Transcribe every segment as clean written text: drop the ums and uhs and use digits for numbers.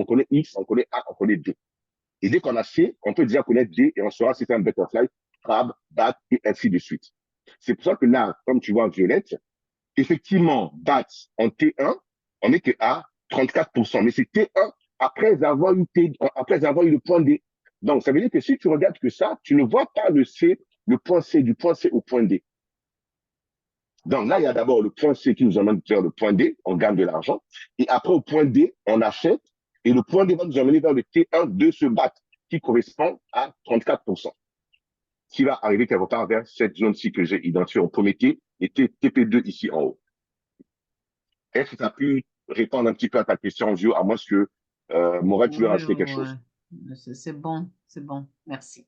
on connaît X, on connaît A, on connaît B. Et dès qu'on a C, on peut déjà connaître D et on saura si c'est un butterfly, crabe, bat et ainsi de suite. C'est pour ça que là, comme tu vois en violette, effectivement, bat en T1, on n'est que à 34%. Mais c'est T1 après avoir eu le point D. Donc, ça veut dire que si tu regardes que ça, tu ne vois pas le C, le point C, du point C au point D. Donc là, il y a d'abord le point C qui nous emmène vers le point D, on gagne de l'argent. Et après, au point D, on achète. Et le point D va nous emmener vers le T1 de ce BAT, qui correspond à 34%. Qui va arriver quelque part vers cette zone-ci que j'ai identifiée en premier T et TP2 ici en haut. Est-ce que tu as pu répondre un petit peu à ta question, Gio, à moins que Morel, tu veux Oui, rajouter quelque chose? c'est bon, merci.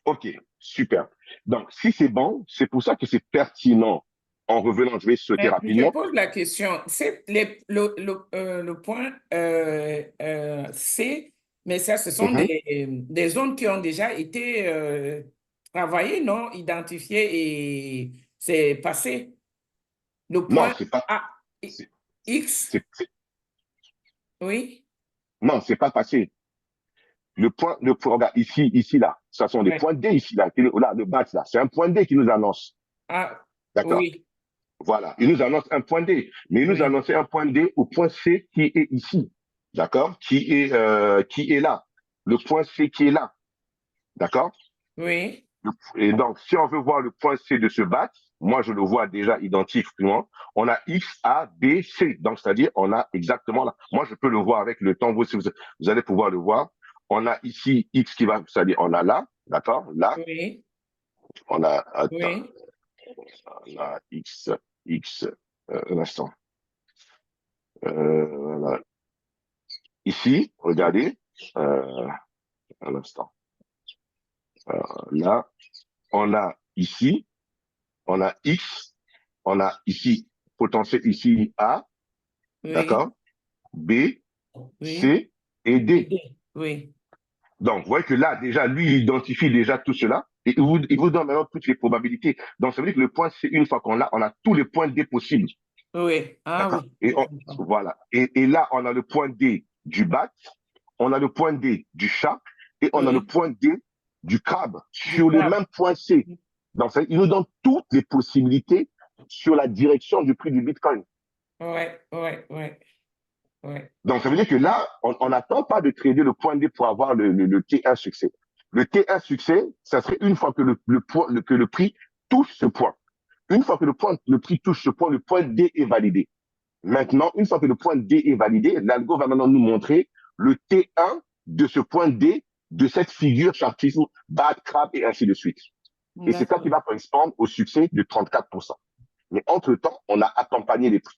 Ok, super. Donc, si c'est bon, c'est pour ça que c'est pertinent. En revenant, je vais sauter Mais je rapidement. pose la question. C'est le point C, mais ça, ce sont des zones qui ont déjà été travaillées, non? Identifiées et c'est passé. Le Non, point c'est pas. A, X, oui. Non, c'est pas passé. Regarde, ici, là, ce sont des Ouais. points D ici, là, là, le bas, là, c'est un point D qui nous annonce. Ah, D'accord? oui, Voilà. Il nous annonce un point D. Mais il nous oui, annonce un point D au point C qui est ici. D'accord? Qui est là. Le point C qui est là. D'accord? oui. Et donc, si on veut voir le point C de ce bat, moi, je le vois déjà identifiquement. On a X, A, B, C. Donc, c'est-à-dire, on a exactement là. Moi, je peux le voir avec le temps. Vous allez pouvoir le voir. On a ici X qui va, c'est-à-dire, on a là. D'accord? Là. Oui, On a, attends, oui, on a X, un instant. Voilà. Ici, regardez, un instant. Là, on a ici, on a X, on a ici, potentiel ici A, oui, d'accord, B, oui. C et D. Oui, Donc, vous voyez que là, déjà, lui, il identifie déjà tout cela et il vous donne maintenant toutes les probabilités. Donc, ça veut dire que le point C, une fois qu'on l'a, on a tous les points D possibles. oui. Ah D'accord? oui, Et je comprends. voilà. Et là, on a le point D du bat, on a le point D du chat et on a le Oui, point D du crabe du sur le crabe. même point C. Donc, il nous donne toutes les possibilités sur la direction du prix du Bitcoin. Ouais, ouais, ouais, ouais. Donc, ça veut dire que là, on n'attend pas de trader le point D pour avoir le T1 succès. Le T1 succès, ça serait une fois que le prix touche ce point. Une fois que le prix touche ce point, le point D est validé. Maintenant, une fois que le point D est validé, l'algo va maintenant nous montrer le T1 de ce point D, de cette figure chartisme, bat, crabe et ainsi de suite. Et c'est ça qui va correspondre au succès de 34%. Mais entre-temps, on a accompagné les prix.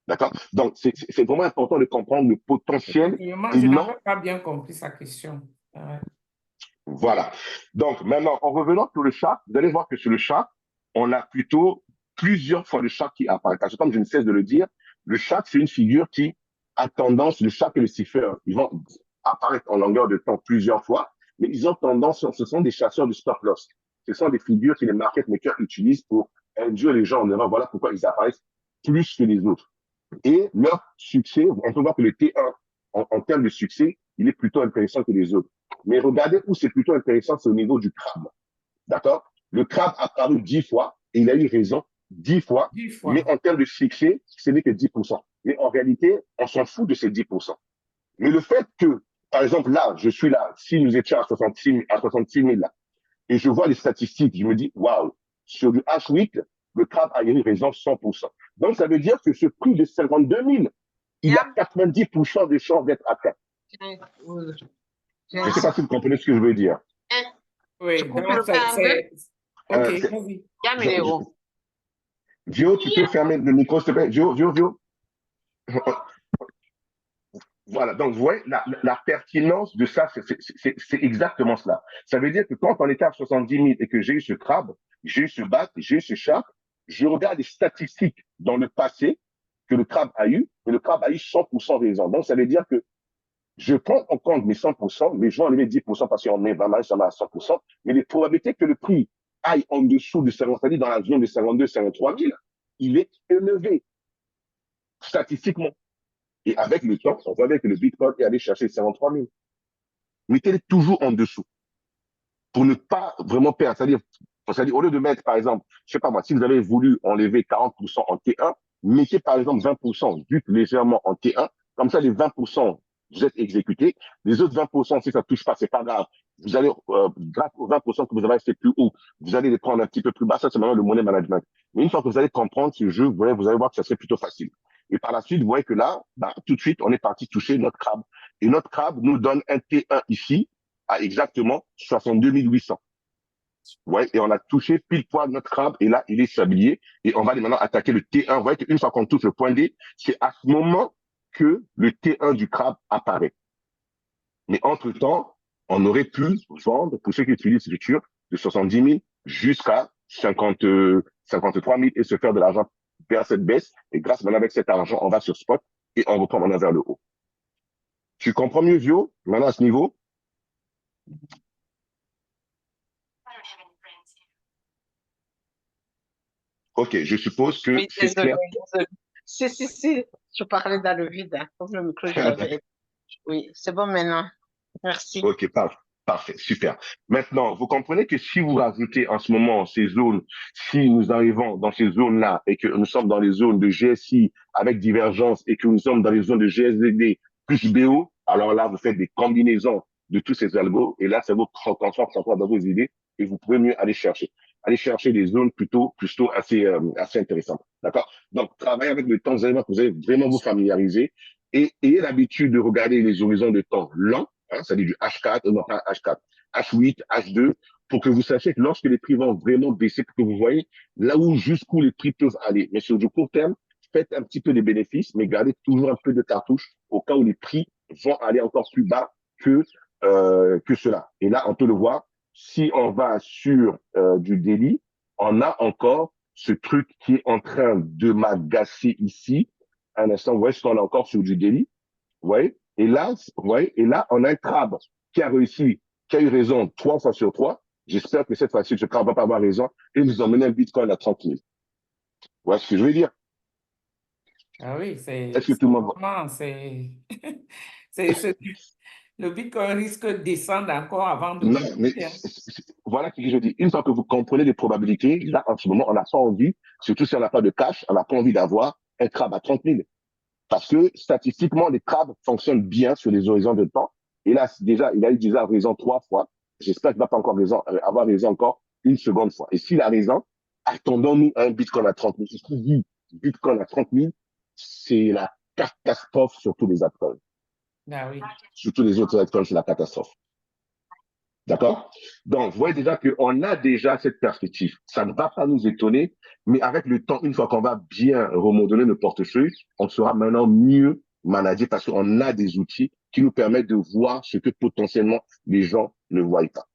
D'accord? Donc, c'est vraiment important de comprendre le potentiel Effectivement, et je non. n'avais pas bien compris sa question. Ouais. Voilà. Donc, maintenant, en revenant sur le chat, vous allez voir que sur le chat, on a plutôt plusieurs fois le chat qui apparaît. Parce que comme je ne cesse de le dire, le chat, c'est une figure qui a tendance, le chat et le cipher, ils vont apparaître en longueur de temps plusieurs fois, mais ils ont tendance, ce sont des chasseurs de stop loss. Ce sont des figures que les market makers utilisent pour induire les gens en erreur. Voilà pourquoi ils apparaissent plus que les autres. Et leur succès, on peut voir que le T1, en termes de succès, il est plutôt intéressant que les autres. Mais regardez où c'est plutôt intéressant, c'est au niveau du crabe. D'accord? Le crabe a apparu 10 fois et il a eu raison 10 fois, 10 mais fois. en termes de succès, ce n'est que 10%. Mais en réalité, on s'en fout de ces 10%. Mais le fait que, par exemple, là, je suis là, si nous étions à 66 000 là, et je vois les statistiques, je me dis, waouh, sur du H8, le crabe a eu raison 100%. Donc, ça veut dire que ce prix de 52 000, il y a 90% de chances d'être atteint. Je ne sais pas si vous comprenez ce que je veux dire. Oui, donc c'est... Ok, vas-y. Gio, tu peux fermer le micro, s'il te plaît. Gio. Voilà, donc vous voyez, la pertinence de ça, c'est exactement cela. Ça veut dire que quand on était à 70 000 et que j'ai eu ce crabe, j'ai eu ce bat, j'ai eu ce chat, je regarde les statistiques dans le passé que le crabe a eu, et le crabe a eu 100% raison. Donc ça veut dire que je prends en compte mes 100%, mais je vais enlever 10% parce qu'on met vraiment ça à 100%, mais les probabilités que le prix aille en dessous de 50, c'est-à-dire dans la zone de 52 53 000, il est élevé statistiquement. Et avec le temps, on voit que le Bitcoin est allé chercher 53 000. Mettez-les toujours en dessous pour ne pas vraiment perdre. C'est-à-dire, au lieu de mettre, par exemple, je sais pas moi, si vous avez voulu enlever 40% en T1, mettez par exemple 20% juste légèrement en T1. Comme ça, les 20%, vous êtes exécutés. Les autres 20%, si ça ne touche pas, c'est pas grave. Vous allez, grâce aux 20% que vous avez fait plus haut, vous allez les prendre un petit peu plus bas. Ça, c'est maintenant le money management. Mais une fois que vous allez comprendre ce jeu, vous allez voir que ça serait plutôt facile. Et par la suite, vous voyez que là, bah, tout de suite, on est parti toucher notre crabe. Et notre crabe nous donne un T1 ici à exactement 62 800. Ouais, et on a touché pile poil notre crabe et là, il est stabilisé et on va maintenant attaquer le T1. Vous voyez qu'une fois qu'on touche le point D, c'est à ce moment que le T1 du crabe apparaît. Mais entre-temps, on aurait pu vendre, pour ceux qui utilisent futur, de 70 000 jusqu'à 53 000 et se faire de l'argent vers cette baisse. Et grâce maintenant avec cet argent, on va sur spot et on reprend maintenant vers le haut. Tu comprends mieux, Vio, maintenant à ce niveau? Ok, je suppose que Oui, c'est clair. désolé. Si, je parlais dans le vide. Hein. Comme le micro, je l'avais. Oui, c'est bon maintenant. Merci. Ok, parfait, super. Maintenant, vous comprenez que si vous rajoutez en ce moment ces zones, si nous arrivons dans ces zones-là et que nous sommes dans les zones de GSI avec divergence et que nous sommes dans les zones de GSDD plus BO, alors là, vous faites des combinaisons de tous ces algos et là, ça vous transforme dans vos idées et vous pouvez mieux aller chercher. Aller chercher des zones plutôt assez intéressantes. D'accord? Donc, travaillez avec le temps, vous allez vraiment vous familiariser et ayez l'habitude de regarder les horizons de temps lents, hein, c'est-à-dire du H4, non pas H4, H8, H2, pour que vous sachiez que lorsque les prix vont vraiment baisser, pour que vous voyez là où jusqu'où les prix peuvent aller. Mais sur du court terme, faites un petit peu des bénéfices, mais gardez toujours un peu de cartouche au cas où les prix vont aller encore plus bas que cela. Et là, on peut le voir, si on va sur du daily, on a encore ce truc qui est en train de m'agacer ici. Un instant, vous voyez ce qu'on a encore sur du daily. Vous voyez? Et là, vous voyez? Et là, on a un crabe qui a réussi, qui a eu raison 3 fois sur 3. J'espère que cette fois-ci, ce crabe va pas avoir raison et nous emmener un Bitcoin à 30 000. Vous voyez ce que je veux dire? Ah oui, Est-ce que tout le monde voit? vraiment, le Bitcoin risque de descendre encore avant de Non, mais remonter. Hein. voilà ce que je dis. Une fois que vous comprenez les probabilités, là, en ce moment, on n'a pas envie, surtout si on n'a pas de cash, on n'a pas envie d'avoir un crabe à 30 000. Parce que statistiquement, les crabes fonctionnent bien sur les horizons de temps. Et là, déjà, il a eu déjà raison 3 fois. J'espère qu'il ne va pas encore avoir raison encore une seconde fois. Et s'il a raison, attendons-nous à un Bitcoin à 30 000. Ce qui dit Bitcoin à 30 000, c'est la catastrophe sur tous les altcoins. Ah oui. Sur tous les autres altcoins, c'est la catastrophe. D'accord? Donc, vous voyez déjà qu'on a déjà cette perspective. Ça ne va pas nous étonner, mais avec le temps, une fois qu'on va bien remodeler le portefeuille, on sera maintenant mieux managé parce qu'on a des outils qui nous permettent de voir ce que potentiellement les gens ne voient pas.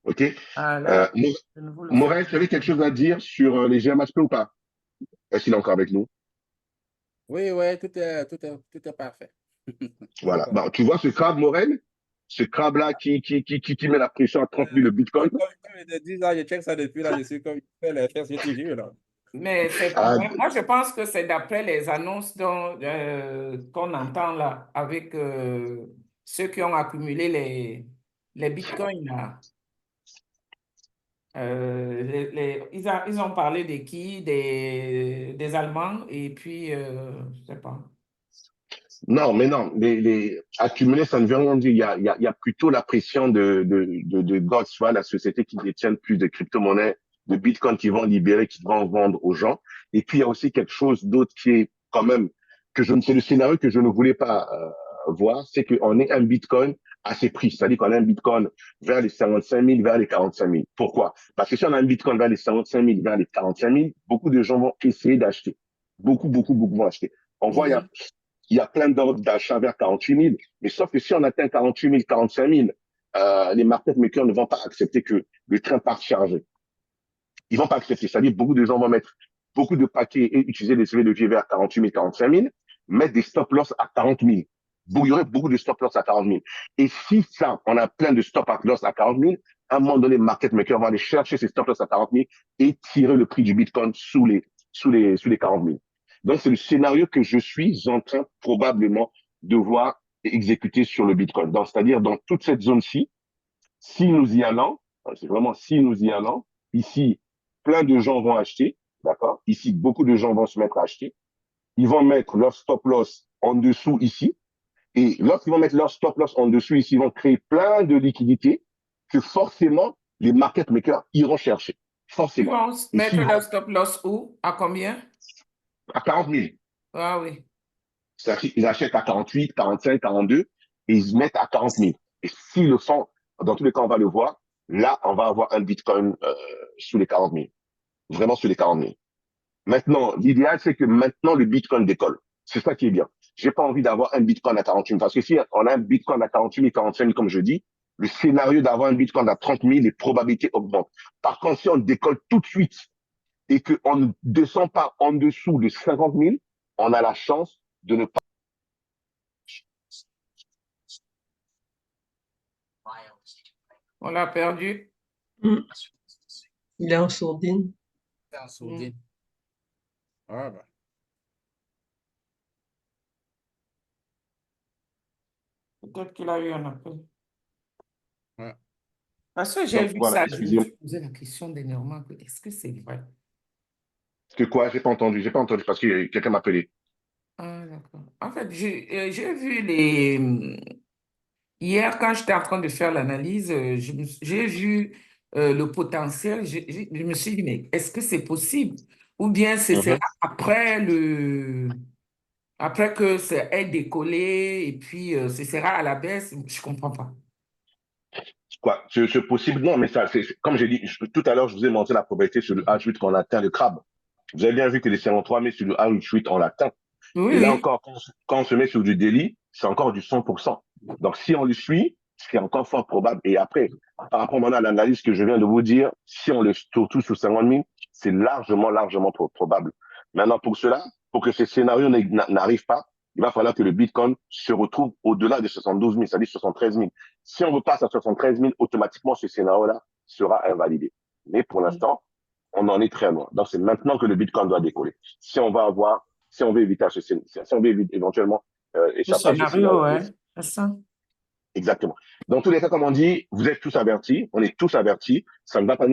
OK? Ah là, de nouveau le Morel, tu avais quelque chose à dire sur les GMHP ou pas? Est-ce qu'il est encore avec nous? Oui, tout est parfait. Voilà. Bon, tu vois ce crabe, Morel? Ce crabe-là qui met la pression à 30 000 le Bitcoin? Comme je te dis, là, je check ça depuis là, je suis comme les fesses, j'ai toujours là. Mais Ah, moi, je pense que c'est d'après les annonces qu'on entend là, avec ceux qui ont accumulé les bitcoins là. Ils ont parlé de qui? Des Allemands et puis, je sais pas. non, mais non, accumuler, ça ne veut rien dire. Il y a plutôt la pression de GOTS, tu vois, la société qui détient plus de crypto-monnaies, de Bitcoin qui vont libérer, qui vont vendre aux gens. Et puis, il y a aussi quelque chose d'autre qui est quand même, c'est le scénario que je ne voulais pas voir, c'est qu'on ait un Bitcoin à ses prix. C'est-à-dire qu'on a un Bitcoin vers les 55 000, vers les 45 000. Pourquoi? Parce que si on a un Bitcoin vers les 55 000, vers les 45 000, beaucoup de gens vont essayer d'acheter. Beaucoup vont acheter. On voit, il y a plein d'ordres d'achat vers 48 000. Mais sauf que si on atteint 48 000, 45 000, les market makers ne vont pas accepter que le train parte chargé. Ils vont pas accepter. C'est-à-dire beaucoup de gens vont mettre beaucoup de paquets et utiliser des CV de vie vers 48 000, 45 000, mettre des stop loss à 40 000. Il y aurait beaucoup de stop loss à 40 000. Et si ça, on a plein de stop loss à 40 000, à un moment donné, market makers vont aller chercher ces stop loss à 40 000 et tirer le prix du Bitcoin sous les 40 000. Donc, c'est le scénario que je suis en train probablement de voir exécuter sur le Bitcoin. Donc, c'est-à-dire dans toute cette zone-ci, si nous y allons, c'est vraiment si nous y allons, ici, plein de gens vont acheter, d'accord? Ici, beaucoup de gens vont se mettre à acheter. Ils vont mettre leur stop loss en dessous ici. Et lorsqu'ils vont mettre leur stop loss en dessous ici, ils vont créer plein de liquidités que forcément, les market makers iront chercher. Ils Forcément. vont Et mettre s'ils leur vont stop loss où? À combien? à 40 000, Ah oui. c'est-à-dire qu'ils achètent à 48, 45, 42 et ils se mettent à 40 000. Et s'ils le font, dans tous les cas, on va le voir, là, on va avoir un Bitcoin sous les 40 000. Vraiment sous les 40 000. Maintenant, l'idéal, c'est que maintenant, le Bitcoin décolle. C'est ça qui est bien. J'ai pas envie d'avoir un Bitcoin à 48 000. Parce que si on a un Bitcoin à 48 000, 45 000, comme je dis, le scénario d'avoir un Bitcoin à 30 000, les probabilités augmentent. Par contre, si on décolle tout de suite et qu'on ne descend pas en dessous de 50 000, on a la chance de ne pas. On l'a perdu. Il est en sourdine. C'est en sourdine. Ah, bah. Peut-être qu'il a eu un appel. Ouais. Parce que j'ai Donc, vu voilà, ça, je me excusez-moi. suis posé la question dernièrement, est-ce que c'est vrai? Que quoi? J'ai pas entendu parce que quelqu'un m'a appelé. Ah, d'accord. En fait, j'ai vu les... Hier, quand j'étais en train de faire l'analyse, j'ai vu le potentiel. Je me suis dit, mais est-ce que c'est possible? Ou bien ce sera après que ça ait décollé et puis ce sera à la baisse? Je comprends pas. Quoi? C'est possible? Non, mais ça, comme j'ai dit, tout à l'heure, je vous ai montré la probabilité sur le H8 qu'on atteint le crabe. Vous avez bien vu que les 53 000 sur le H8, on l'atteint. Oui, Et là oui. encore, quand on se met sur du daily, c'est encore du 100%. Donc, si on le suit, c'est encore fort probable. Et après, par rapport maintenant à l'analyse que je viens de vous dire, si on le surtout sur 50 000, c'est largement probable. Maintenant, pour cela, pour que ces scénarios n'arrivent pas, il va falloir que le Bitcoin se retrouve au-delà de 72 000, c'est-à-dire 73 000. Si on repasse à 73 000, automatiquement, ce scénario-là sera invalidé. Mais pour l'instant, on en est très loin. Donc, c'est maintenant que le Bitcoin doit décoller. Si on veut éviter si on veut éventuellement Le échapper à ce scénario, scénario. ouais. C'est ça. Exactement. Dans tous les cas, comme on dit, vous êtes tous avertis, on est tous avertis, ça ne va pas nous